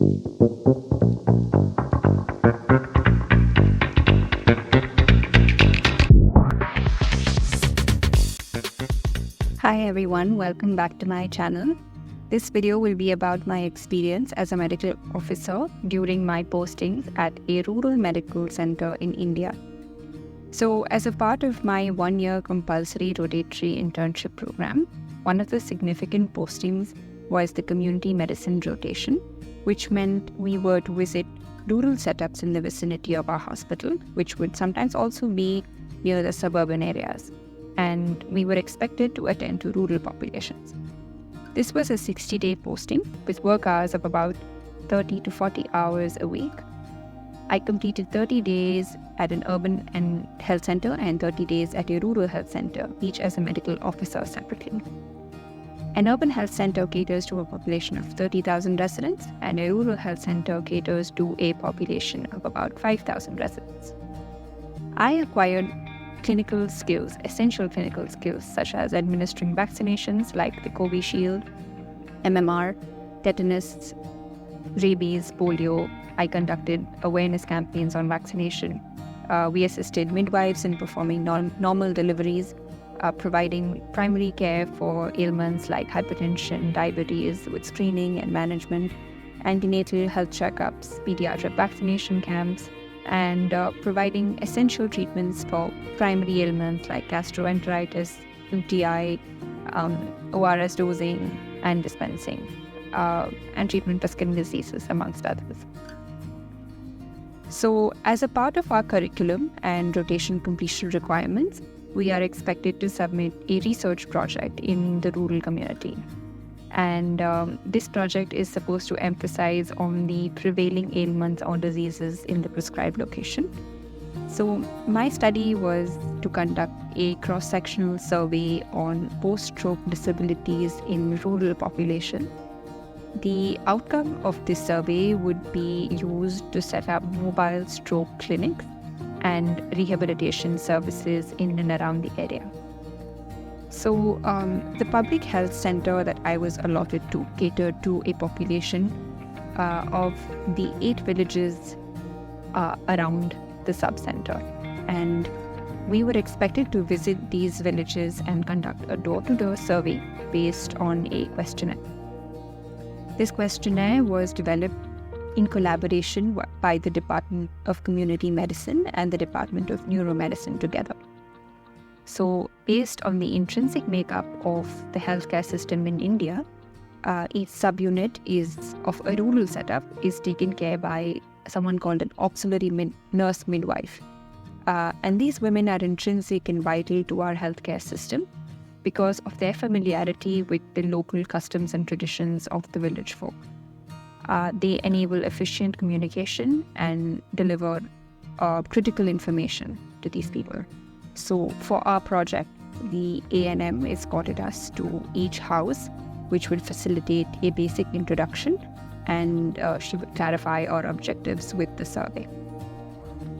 Hi everyone, welcome back to my channel. This video will be about my experience as a medical officer during my postings at a rural medical center in India. So as a part of my 1-year compulsory rotatory internship program, one of the significant postings was the community medicine rotation, which meant we were to visit rural setups in the vicinity of our hospital, which would sometimes also be near the suburban areas. And we were expected to attend to rural populations. This was a 60-day posting with work hours of about 30 to 40 hours a week. I completed 30 days at an urban and health center and 30 days at a rural health center, each as a medical officer separately. An urban health center caters to a population of 30,000 residents, and a rural health center caters to a population of about 5,000 residents. I acquired clinical skills, essential clinical skills, such as administering vaccinations like the Covishield, MMR, tetanus, rabies, polio. I conducted awareness campaigns on vaccination. We assisted midwives in performing normal deliveries, providing primary care for ailments like hypertension, diabetes with screening and management, antenatal health checkups, pediatric vaccination camps, and providing essential treatments for primary ailments like gastroenteritis, UTI, ORS dosing and dispensing, and treatment for skin diseases, amongst others. So, as a part of our curriculum and rotation completion requirements, we are expected to submit a research project in the rural community. And this project is supposed to emphasize on the prevailing ailments or diseases in the prescribed location. So my study was to conduct a cross-sectional survey on post-stroke disabilities in rural population. The outcome of this survey would be used to set up mobile stroke clinics and rehabilitation services in and around the area. So the public health center that I was allotted to catered to a population of the 8 villages around the sub-center. And we were expected to visit these villages and conduct a door-to-door survey based on a questionnaire. This questionnaire was developed in collaboration by the Department of Community Medicine and the Department of Neuromedicine together. So, based on the intrinsic makeup of the healthcare system in India, each subunit of a rural setup is taken care by someone called an auxiliary nurse midwife. And these women are intrinsic and vital to our healthcare system because of their familiarity with the local customs and traditions of the village folk. They enable efficient communication and deliver critical information to these people. So for our project, the ANM escorted us to each house, which would facilitate a basic introduction, and she would clarify our objectives with the survey.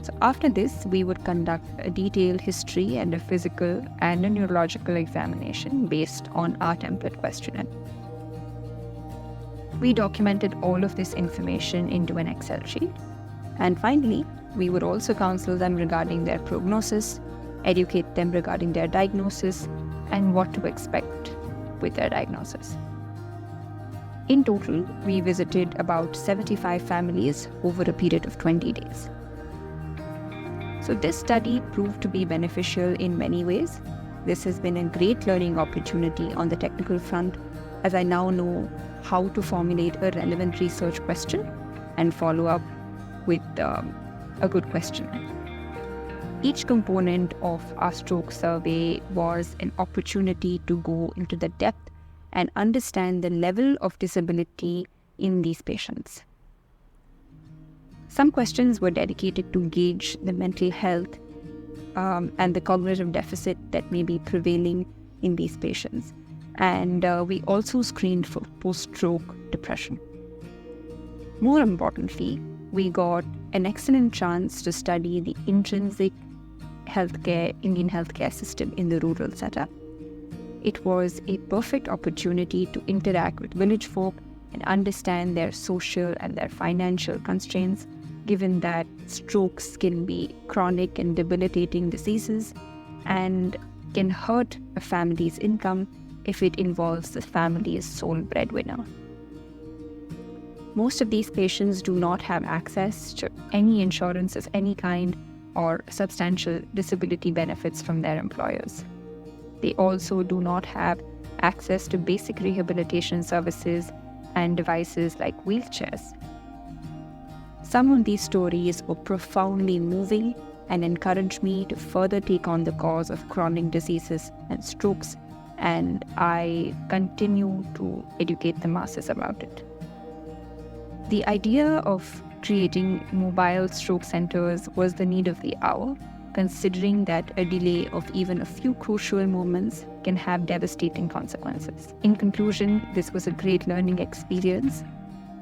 So after this, we would conduct a detailed history and a physical and a neurological examination based on our template questionnaire. We documented all of this information into an Excel sheet. And finally, we would also counsel them regarding their prognosis, educate them regarding their diagnosis, and what to expect with their diagnosis. In total, we visited about 75 families over a period of 20 days. So this study proved to be beneficial in many ways. This has been a great learning opportunity on the technical front, as I now know how to formulate a relevant research question and follow up with a good question. Each component of our stroke survey was an opportunity to go into the depth and understand the level of disability in these patients. Some questions were dedicated to gauge the mental health and the cognitive deficit that may be prevailing in these patients. And we also screened for post-stroke depression. More importantly, we got an excellent chance to study the intrinsic Indian healthcare system in the rural setup. It was a perfect opportunity to interact with village folk and understand their social and their financial constraints, given that strokes can be chronic and debilitating diseases and can hurt a family's income if it involves the family's sole breadwinner. Most of these patients do not have access to any insurance of any kind or substantial disability benefits from their employers. They also do not have access to basic rehabilitation services and devices like wheelchairs. Some of these stories were profoundly moving and encouraged me to further take on the cause of chronic diseases and strokes, and I continue to educate the masses about it. The idea of creating mobile stroke centers was the need of the hour, considering that a delay of even a few crucial moments can have devastating consequences. In conclusion, this was a great learning experience.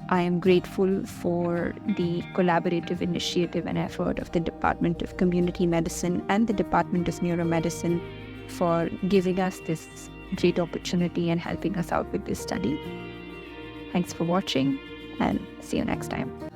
I am grateful for the collaborative initiative and effort of the Department of Community Medicine and the Department of Neuromedicine for giving us this great opportunity and helping us out with this study. Thanks for watching, and see you next time.